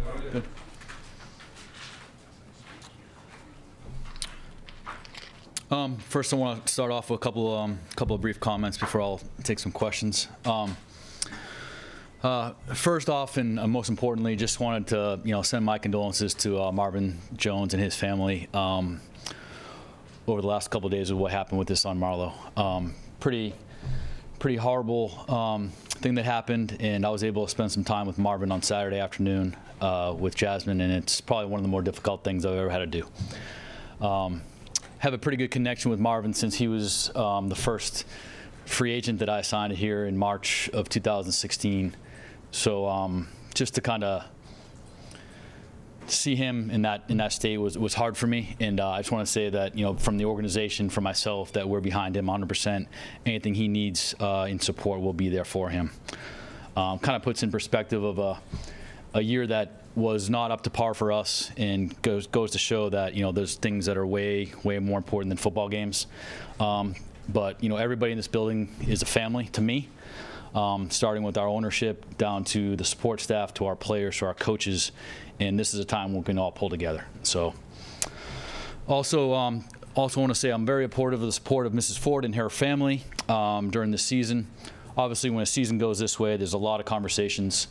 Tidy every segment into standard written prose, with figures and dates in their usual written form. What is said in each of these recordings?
Good. First, I want to start off with a couple of brief comments before I'll take some questions. First off, and most importantly, just wanted to send my condolences to Marvin Jones and his family over the last couple of days of what happened with his son Marlo. Pretty horrible thing that happened, and I was able to spend some time with Marvin on Saturday afternoon with Jasmine, and it's probably one of the more difficult things I've ever had to do. Have a pretty good connection with Marvin since he was the first free agent that I signed here in March of 2016. So just to kind of see him in that state was hard for me, and I just want to say that from the organization, for myself, that we're behind him 100%. Anything he needs in support, we'll be there for him. Kind of puts in perspective of a year that was not up to par for us, and goes to show that there's things that are way more important than football games. But everybody in this building is a family to me. Starting with our ownership down to the support staff, to our players, to our coaches, and this is a time we can all pull together. So, also want to say I'm very supportive of the support of Mrs. Ford and her family during this season. Obviously, when a season goes this way, there's a lot of conversations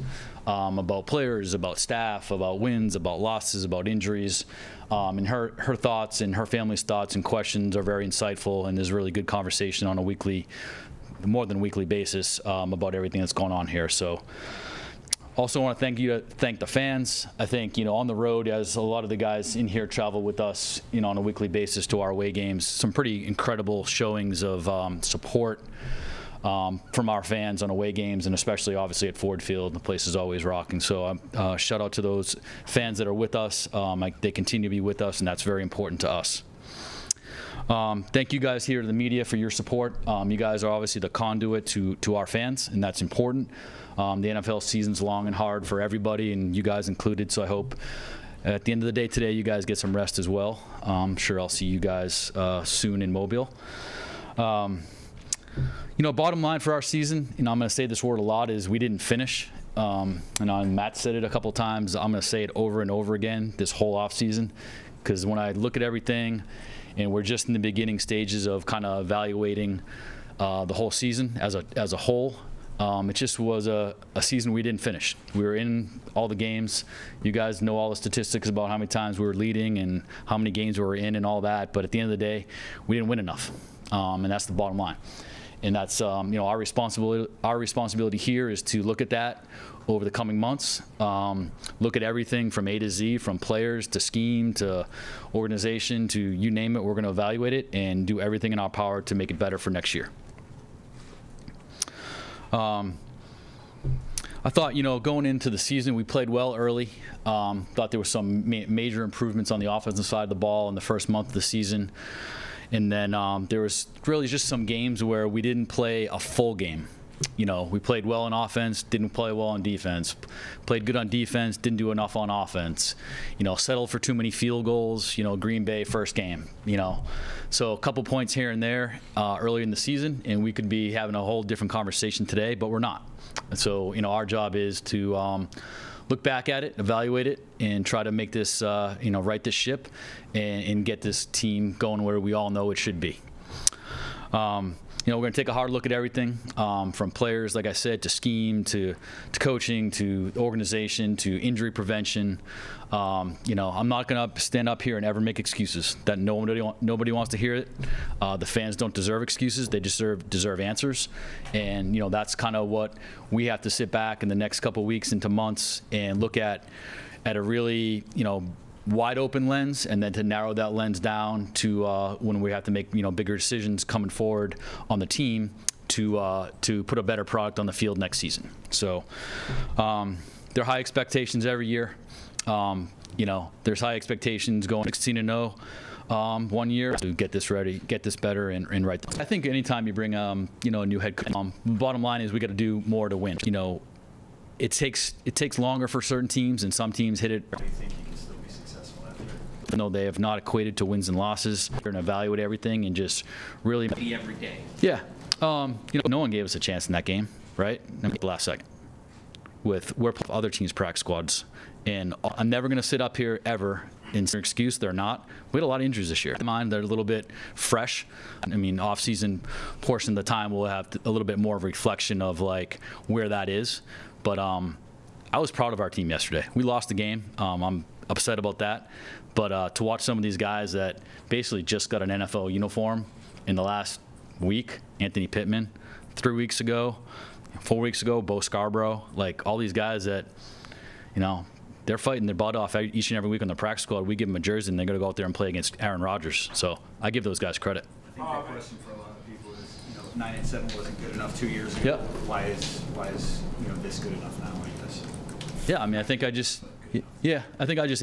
about players, about staff, about wins, about losses, about injuries. And her thoughts and her family's thoughts and questions are very insightful, and there's really good conversation on a more than weekly basis about everything that's going on here. So also want to thank the fans. I think on the road, as a lot of the guys in here travel with us on a weekly basis to our away games, some pretty incredible showings of support from our fans on away games, and especially obviously at Ford Field. The place is always rocking. So shout out to those fans that are with us. They continue to be with us, and that's very important to us. Thank you guys here to the media for your support. You guys are obviously the conduit to our fans, and that's important. The NFL season's long and hard for everybody, and you guys included, so I hope at the end of the day today you guys get some rest as well. I'm sure I'll see you guys soon in Mobile. Bottom line for our season, I'm going to say this word a lot, is we didn't finish. And Matt said it a couple times. I'm going to say it over and over again this whole offseason, because when I look at everything, and we're just in the beginning stages of kind of evaluating the whole season as a whole. It just was a season we didn't finish. We were in all the games. You guys know all the statistics about how many times we were leading and how many games we were in and all that. But at the end of the day, we didn't win enough, and that's the bottom line. And that's our responsibility. Our responsibility here is to look at that over the coming months. Look at everything from A to Z, from players to scheme to organization to you name it. We're going to evaluate it and do everything in our power to make it better for next year. I thought, going into the season, we played well early. Thought there were some major improvements on the offensive side of the ball in the first month of the season. And then there was really just some games where we didn't play a full game. We played well on offense, didn't play well on defense. Played good on defense, didn't do enough on offense. Settled for too many field goals. Green Bay first game. So a couple points here and there early in the season, and we could be having a whole different conversation today, but we're not. So our job is to look back at it, evaluate it, and try to make this, right this ship, and get this team going where we all know it should be. We're going to take a hard look at everything, from players, like I said, to scheme, to coaching, to organization, to injury prevention. I'm not going to stand up here and ever make excuses. That nobody wants to hear it. The fans don't deserve excuses. They deserve answers. And that's kind of what we have to sit back in the next couple weeks into months and look at a really wide open lens, and then to narrow that lens down to when we have to make bigger decisions coming forward on the team to put a better product on the field next season. So there are high expectations every year. There's high expectations going 16-0 1 year to get this ready, get this better, and right. I think anytime you bring a new head coach, bottom line is we got to do more to win. It takes longer for certain teams, and some teams hit it. No, they have not equated to wins and losses. We're going to evaluate everything and just really be every day. Yeah. No one gave us a chance in that game, right? The last second. with other teams' practice squads. And I'm never going to sit up here ever and say excuse. They're not. We had a lot of injuries this year. Mind, they're a little bit fresh. I mean, off-season portion of the time we'll have a little bit more of a reflection of like where that is. But I was proud of our team yesterday. We lost the game. I'm upset about that. But to watch some of these guys that basically just got an NFL uniform in the last week, Anthony Pittman, 3 weeks ago, 4 weeks ago, Bo Scarborough, like all these guys that, you know, they're fighting their butt off each and every week on the practice squad. We give them a jersey, and they're going to go out there and play against Aaron Rodgers. So I give those guys credit. I think that question for a lot of people is, you know, 9-7 wasn't good enough 2 years ago. Yep. Why is you know this good enough now like this? Yeah, I mean, I think I just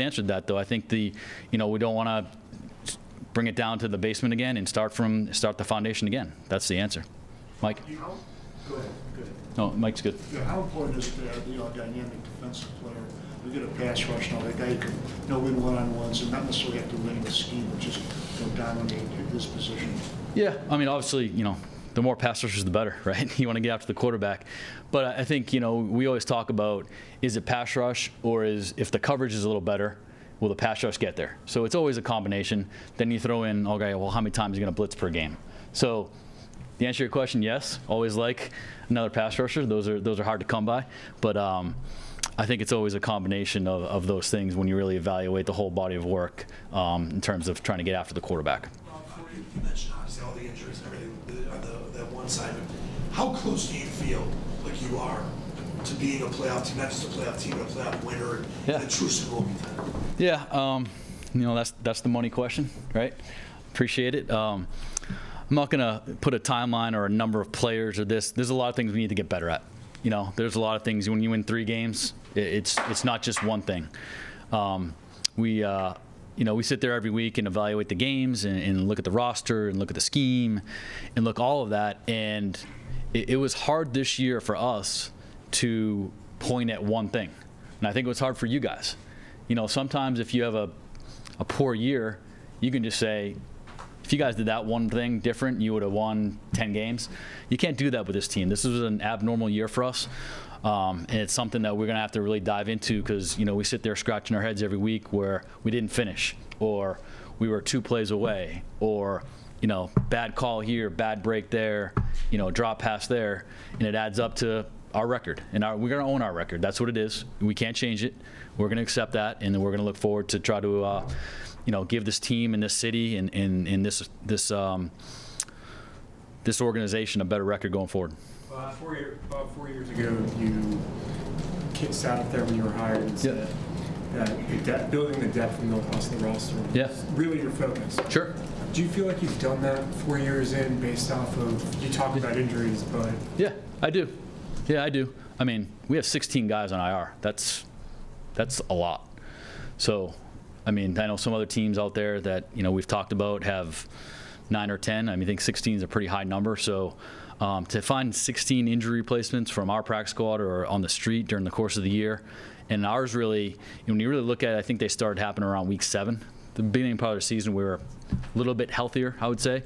answered that though. I think you know, we don't want to bring it down to the basement again and start the foundation again. That's the answer. Mike. Go ahead. No, Mike's good. Yeah, how important is to have a dynamic defensive player? We get a pass rush now. That guy can win one-on-ones and not necessarily have to win the scheme, but just dominate his position. Yeah, I mean, obviously, you know, the more pass rushers, the better, right? You want to get after the quarterback. But I think, you know, we always talk about, is it pass rush, or if the coverage is a little better, will the pass rush get there? So it's always a combination. Then you throw in, okay, well, how many times are you going to blitz per game? So the answer to your question, yes, always like another pass rusher. Those are hard to come by. But I think it's always a combination of those things when you really evaluate the whole body of work in terms of trying to get after the quarterback. You mentioned obviously all the injuries and everything on that one side. How close do you feel like you are to being a playoff team, not just a playoff team, but a playoff winner and a true Super Bowl contender? Yeah, you know, that's the money question, right? Appreciate it. I'm not going to put a timeline or a number of players or this. There's a lot of things we need to get better at. You know, there's a lot of things. When you win 3 games, it's not just one thing. You know, we sit there every week and evaluate the games and look at the roster and look at the scheme and look all of that. And it was hard this year for us to point at one thing. And I think it was hard for you guys. You know, sometimes if you have a poor year, you can just say, if you guys did that one thing different, you would have won 10 games. You can't do that with this team. This was an abnormal year for us. And it's something that we're going to have to really dive into because, you know, we sit there scratching our heads every week where we didn't finish or we were 2 plays away or, you know, bad call here, bad break there, you know, drop pass there, and it adds up to our record. And we're going to own our record. That's what it is. We can't change it. We're going to accept that, and then we're going to look forward to try to, you know, give this team and this city and this organization a better record going forward. About 4 years ago, you sat up there when you were hired and said that building the depth and middle class of the roster was really your focus. Sure. Do you feel like you've done that 4 years in based off of, you talk about injuries, but... Yeah, I do. Yeah, I do. I mean, we have 16 guys on IR. That's a lot. So, I mean, I know some other teams out there that, you know, we've talked about have 9 or 10. I mean, I think 16 is a pretty high number. So to find 16 injury replacements from our practice squad or on the street during the course of the year, and ours really, when you really look at it, I think they started happening around week 7. The beginning part of the season, we were a little bit healthier, I would say.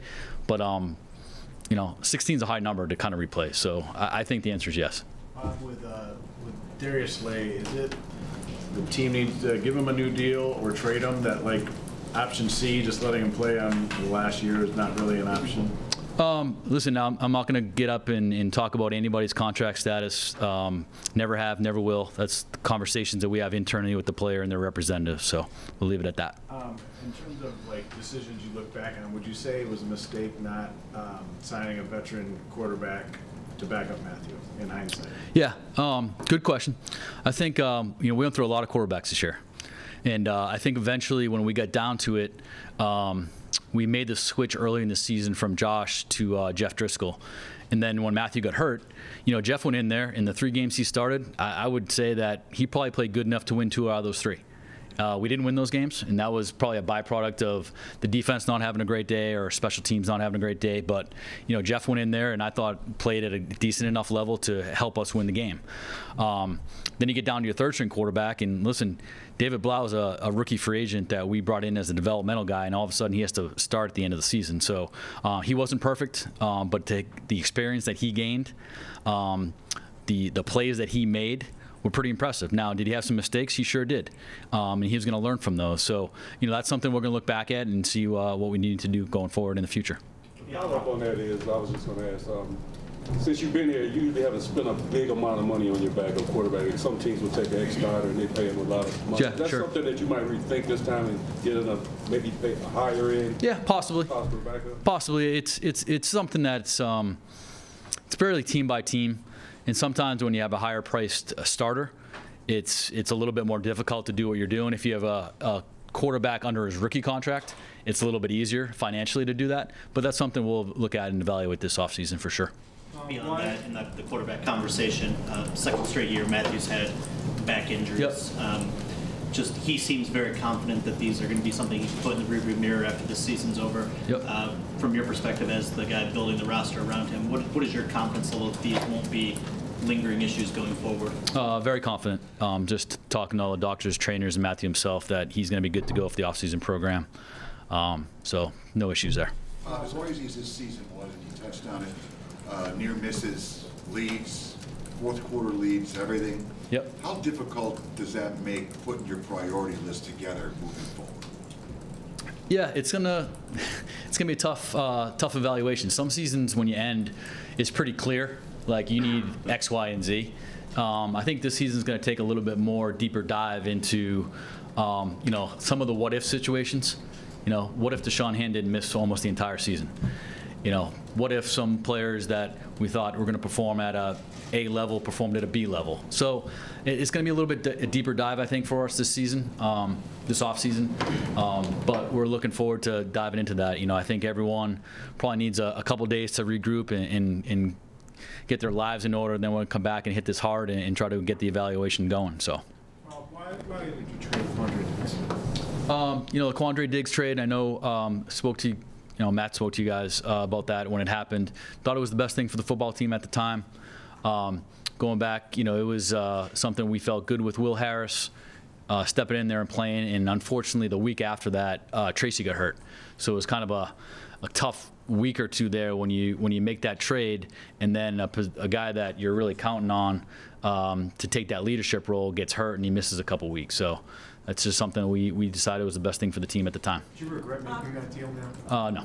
But, you know, 16 is a high number to kind of replace. So I think the answer is yes. With Darius Slay, is it the team needs to give him a new deal or trade him? That, like, option C, just letting him play on the last year is not really an option? Listen, now I'm not going to get up and talk about anybody's contract status. Never have, never will. That's the conversations that we have internally with the player and their representative. So we'll leave it at that. In terms of like decisions you look back on, would you say it was a mistake not signing a veteran quarterback to back up Matthew in hindsight? Yeah, good question. I think you know, we went through a lot of quarterbacks this year, and I think eventually when we got down to it. We made the switch early in the season from Josh to Jeff Driscoll. And then when Matthew got hurt, you know, Jeff went in there. In the 3 games he started, I would say that he probably played good enough to win 2 out of those 3. We didn't win those games, and that was probably a byproduct of the defense not having a great day or special teams not having a great day. But, you know, Jeff went in there and I thought played at a decent enough level to help us win the game. Then you get down to your 3rd-string quarterback, and listen, David Blau is a rookie free agent that we brought in as a developmental guy, and all of a sudden he has to start at the end of the season. So he wasn't perfect, but the experience that he gained, the plays that he made were pretty impressive. Now, did he have some mistakes? He sure did, and he was going to learn from those. So, that's something we're going to look back at and see what we need to do going forward in the future. Follow up on that is, I was just going to ask, since you've been here, you usually haven't spent a big amount of money on your backup quarterback. Some teams will take an ex-starter and they pay him a lot of money. Yeah, That's sure. something that you might rethink this time and get maybe pay a higher end. Yeah, possibly. Backup. Possibly. It's something that's it's fairly team by team, and sometimes when you have a higher priced starter, it's a little bit more difficult to do what you're doing. If you have a quarterback under his rookie contract, it's a little bit easier financially to do that. But that's something we'll look at and evaluate this offseason for sure. Beyond that, in the quarterback conversation, second straight year, Matthews had back injuries. Yep. Just he seems very confident that these are going to be something he can put in the rearview mirror after this season's over. Yep. From your perspective as the guy building the roster around him, what is your confidence level that these won't be lingering issues going forward? Very confident. Just talking to all the doctors, trainers, and Matthew himself that he's going to be good to go for the offseason program. So no issues there. As noisy as this season was, and you touched on it, near misses, leads, fourth quarter leads, everything. Yep. How difficult does that make putting your priority list together moving forward? Yeah, it's gonna be a tough evaluation. Some seasons when you end, it's pretty clear. Like you need X, Y, and Z. I think this season's going to take a little bit more deeper dive into some of the what if situations. What if Deshaun Hand didn't miss almost the entire season? What if some players that we thought were going to perform at A level performed at a B level? So it's going to be a little bit a deeper dive, I think, for us this season, this off season. But we're looking forward to diving into that. I think everyone probably needs a couple days to regroup and get their lives in order, and then we'll come back and hit this hard and try to get the evaluation going. So. Why did you trade Quandre Diggs? The Quandre Diggs trade, I know Matt spoke to you guys about that when it happened. Thought it was the best thing for the football team at the time. Going back, it was something we felt good with Will Harris stepping in there and playing, and unfortunately the week after that, Tracy got hurt. So it was kind of a tough week or two there when you make that trade, and then a guy that you're really counting on to take that leadership role gets hurt and he misses a couple weeks. So that's just something we decided was the best thing for the team at the time. Do you regret making that deal now? No.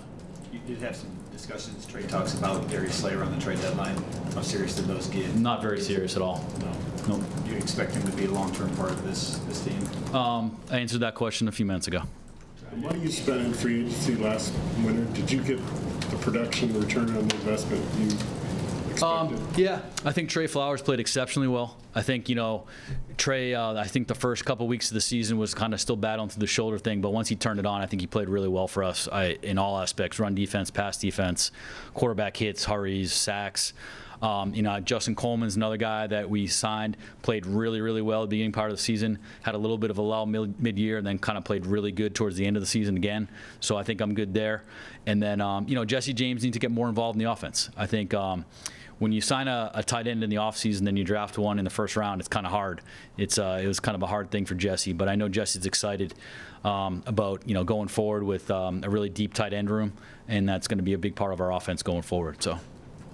You did have some discussions, trade talks about Darius Slayer on the trade deadline. How serious did those get? Not very serious at all. No. Do you expect him to be a long-term part of this team? I answered that question a few minutes ago. The money you spent in free agency last winter, did you get the production return on the investment you expected? Yeah, I think Trey Flowers played exceptionally well. I think, Trey, I think the first couple weeks of the season was kind of still battling through the shoulder thing, but once he turned it on, I think he played really well for us in all aspects: run defense, pass defense, quarterback hits, hurries, sacks. Justin Coleman's another guy that we signed, played really, really well at the beginning part of the season, had a little bit of a lull mid-year, and then kind of played really good towards the end of the season again. So I think I'm good there. And then, Jesse James needs to get more involved in the offense. I think when you sign a tight end in the offseason, then you draft one in the first round, it's kind of hard. It was kind of a hard thing for Jesse, but I know Jesse's excited about going forward with a really deep tight end room, and that's going to be a big part of our offense going forward. So.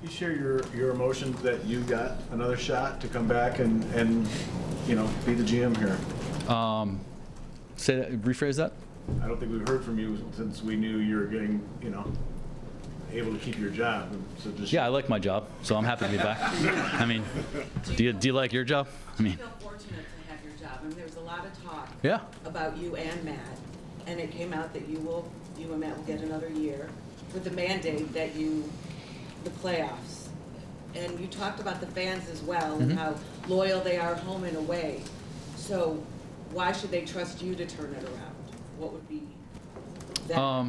You share your emotions that you got another shot to come back and be the GM here. Say that. Rephrase that. I don't think we've heard from you since we knew you were getting able to keep your job. So just I like my job, so I'm happy to be back. I mean, do you like your job? I mean, feel fortunate to have your job. I mean, there was a lot of talk Yeah. about you and Matt, and it came out that you and Matt will get another year with the mandate that the playoffs. And you talked about the fans as well and how loyal they are home and away. So why should they trust you to turn it around? What would be that?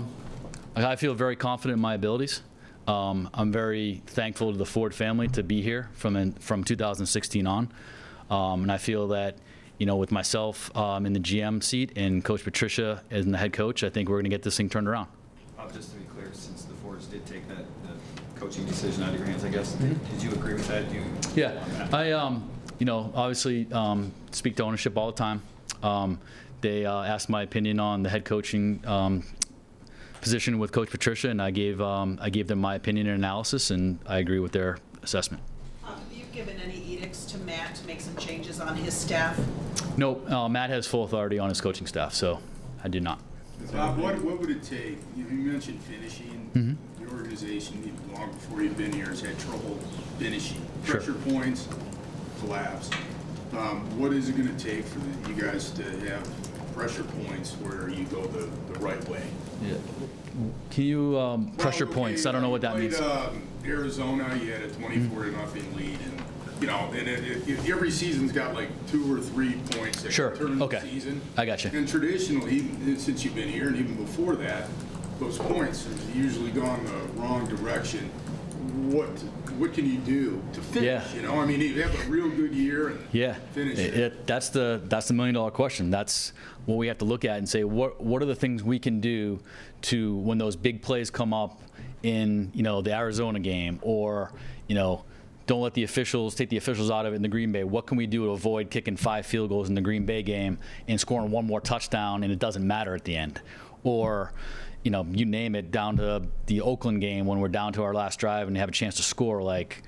I feel very confident in my abilities. I'm very thankful to the Ford family to be here from 2016 on. And I feel that, with myself in the GM seat and Coach Patricia as the head coach, I think we're going to get this thing turned around. Just to be clear, since the Fords did take the coaching decision out of your hands, I guess, did you agree with that? I obviously speak to ownership all the time. They asked my opinion on the head coaching position with Coach Patricia, and I gave them my opinion and analysis, and I agree with their assessment. Have you given any edicts to Matt to make some changes on his staff? Nope, Matt has full authority on his coaching staff, so I do not. Bob, what would it take? You mentioned finishing. The organization, long before you've been here, has had trouble finishing. Pressure points, collapse. What is it going to take for you guys to have pressure points where you go the right way? Yeah. Can you pressure points? I don't know what that means. Arizona, you had a 24-0 lead, and and every season's got like 2 or 3 points that turn the season. I got you. And traditionally, since you've been here, and even before that, those points have usually gone the wrong direction. What can you do to finish? You know, I mean, you have a real good year and finish it. That's the $1 million question. That's what we have to look at and say, what are the things we can do to, when those big plays come up in, the Arizona game, or, don't let the officials, take the officials out of it in the Green Bay. What can we do to avoid kicking 5 field goals in the Green Bay game and scoring 1 more touchdown and it doesn't matter at the end? Or, you name it, down to the Oakland game when we're down to our last drive and have a chance to score, like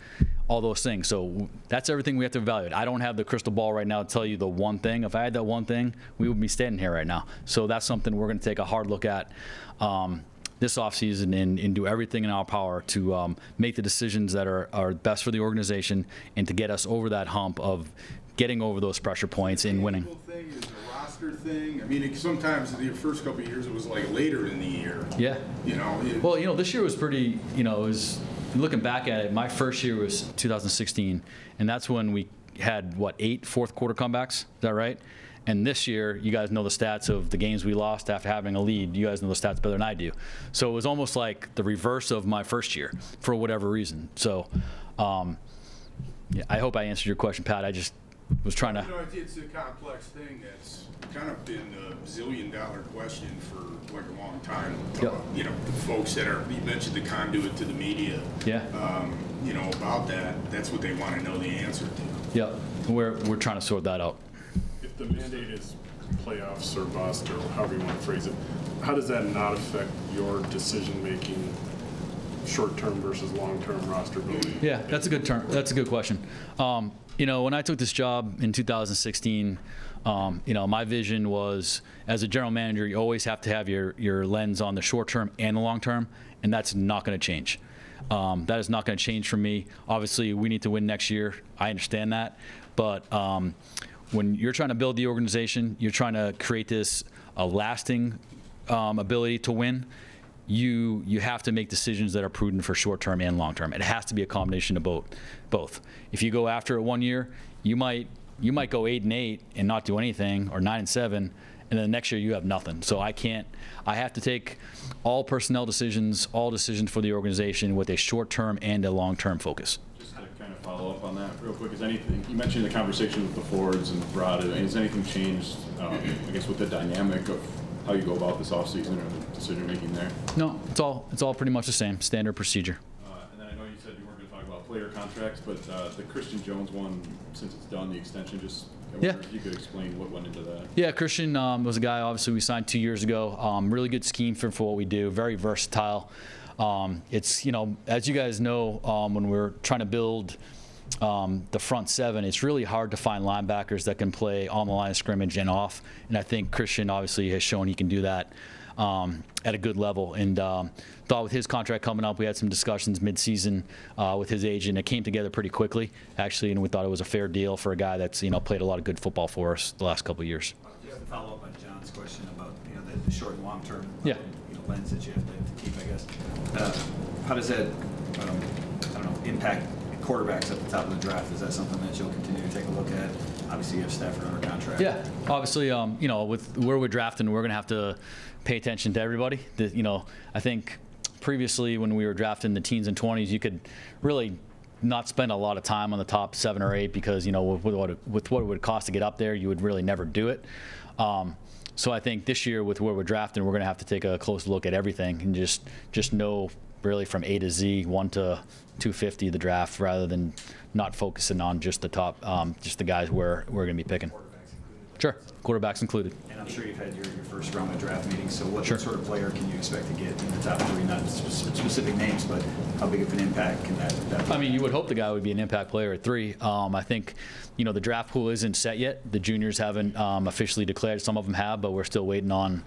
all those things. So that's everything we have to evaluate. I don't have the crystal ball right now to tell you the one thing. If I had that one thing, we would be standing here right now. So that's something we're going to take a hard look at this offseason and do everything in our power to make the decisions that are best for the organization and to get us over that hump of getting over those pressure points and winning. Thing is a roster thing. I mean, sometimes the first couple of years it was like later in the year. Yeah. Well, this year was pretty. It was, looking back at it. My first year was 2016, and that's when we had 8 fourth quarter comebacks. Is that right? And this year, you guys know the stats of the games we lost after having a lead. You guys know the stats better than I do. So it was almost like the reverse of my first year for whatever reason. So I hope I answered your question, Pat. I just was trying to. It's a complex thing that's kind of been a zillion-dollar question for like a long time. Yep. The folks that you mentioned the conduit to the media. Yeah. About that. That's what they want to know the answer to. Yep. We're trying to sort that out. If the mandate is playoffs or bust, or however you want to phrase it, how does that not affect your decision-making, short-term versus long-term roster building? Yeah, that's a good term. That's a good question. When I took this job in 2016, my vision was, as a general manager, you always have to have your lens on the short term and the long term, and that's not going to change. That is not going to change for me. Obviously, we need to win next year. I understand that. But when you're trying to build the organization, you're trying to create this lasting ability to win, you have to make decisions that are prudent for short term and long term. It has to be a combination of both. If you go after it one year, you might go 8-8 and not do anything, or 9-7, and then the next year you have nothing. So I have to take all personnel decisions, all decisions for the organization with a short term and a long term focus. Just to kind of follow up on that real quick, is anything, you mentioned the conversation with the Fords and Brad, has anything changed, I guess, with the dynamic of how you go about this offseason or the decision making there? No, it's all pretty much the same, standard procedure. And then I know you said you weren't going to talk about player contracts, but the Christian Jones one, since it's done, the extension, just I wonder if you could explain what went into that. Yeah, Christian was a guy, obviously, we signed 2 years ago. Really good scheme for what we do, very versatile. It's, as you guys know, when we're trying to build the front seven, it's really hard to find linebackers that can play on the line of scrimmage and off. And I think Christian obviously has shown he can do that at a good level. And thought with his contract coming up, we had some discussions mid-season with his agent. It came together pretty quickly, actually, and we thought it was a fair deal for a guy that's played a lot of good football for us the last couple of years. Just to follow up on John's question about the short and long term lens that you have to keep, I guess. How does that impact quarterbacks at the top of the draft? Is that something that you'll continue to take a look at? Obviously, you have Stafford under contract. Yeah, obviously, with where we're drafting, we're going to have to pay attention to everybody. I think previously when we were drafting the teens and 20s, you could really not spend a lot of time on the top 7 or 8 because with what it would cost to get up there, you would really never do it. So I think this year with where we're drafting, we're going to have to take a close look at everything and just know really from A to Z, 1 to 250 the draft, rather than not focusing on just the top, just the guys we're going to be picking. Sure, quarterbacks included. And I'm sure you've had your first round of draft meetings, so what sort of player can you expect to get in the top 3? Not specific names, but how big of an impact can that be? I mean, you would hope the guy would be an impact player at 3. I think, the draft pool isn't set yet. The juniors haven't officially declared. Some of them have, but we're still waiting on.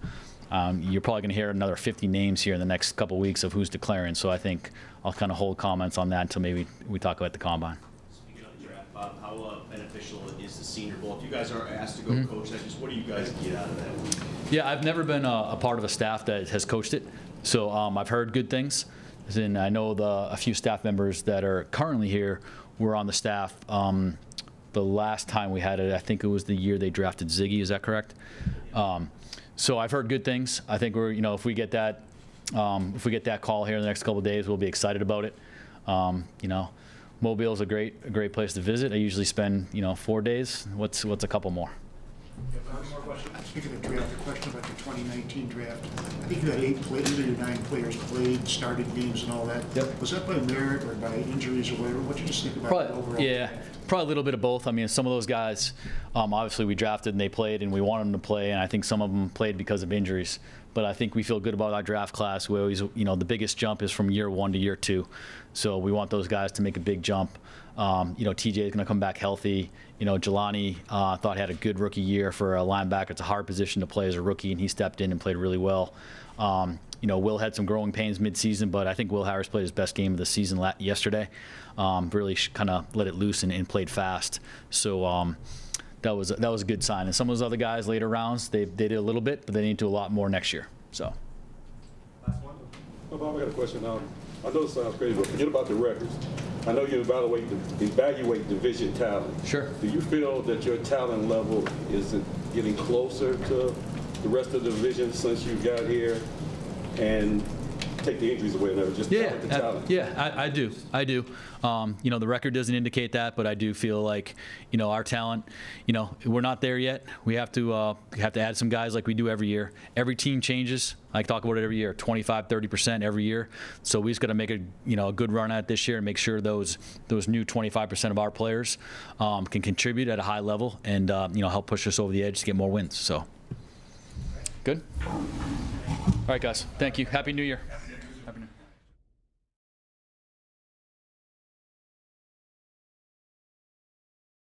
You're probably going to hear another 50 names here in the next couple weeks of who's declaring. So I think I'll kind of hold comments on that until maybe we talk about the combine. Speaking of the draft, Bob, how beneficial is the Senior Bowl? If you guys are asked to go coach that, just what do you guys get out of that week? Yeah, I've never been a part of a staff that has coached it, so I've heard good things. And I know a few staff members that are currently here were on the staff. The last time we had it, I think it was the year they drafted Ziggy. Is that correct? So I've heard good things. I think we're, if we get that call here in the next couple of days, we'll be excited about it. Mobile's a great place to visit. I usually spend 4 days. What's a couple more? One more question. Speaking of draft, a question about the 2019 draft. I think you had 8 or 9 players played, started games and all that. Yep. Was that by merit or by injuries or whatever? What did you just think about the overall draft? Probably a little bit of both. I mean, some of those guys, obviously we drafted and they played and we wanted them to play, and I think some of them played because of injuries. But I think we feel good about our draft class. We always, the biggest jump is from year 1 to year 2. So we want those guys to make a big jump. TJ is going to come back healthy. Jelani thought had a good rookie year for a linebacker. It's a hard position to play as a rookie, and he stepped in and played really well. Will had some growing pains midseason, but I think Will Harris played his best game of the season yesterday. Really kind of let it loose and played fast. So that was a good sign. And some of those other guys later rounds, they did a little bit, but they need to do a lot more next year. So. Last one. Oh, Bob, I got a question. I know this sounds crazy, but forget about the records. I know you evaluate division talent. Sure. Do you feel that your talent level is getting closer to the rest of the division since you got here? And take the injuries away, never just the talent. I do. The record doesn't indicate that, but I do feel like, our talent, we're not there yet. We have to add some guys like we do every year. Every team changes. I talk about it every year, 25, 30% every year. So we just got to make a good run at it this year and make sure those new 25% of our players can contribute at a high level and help push us over the edge to get more wins. So, good. All right, guys. Thank you. Happy New Year. Happy New Year.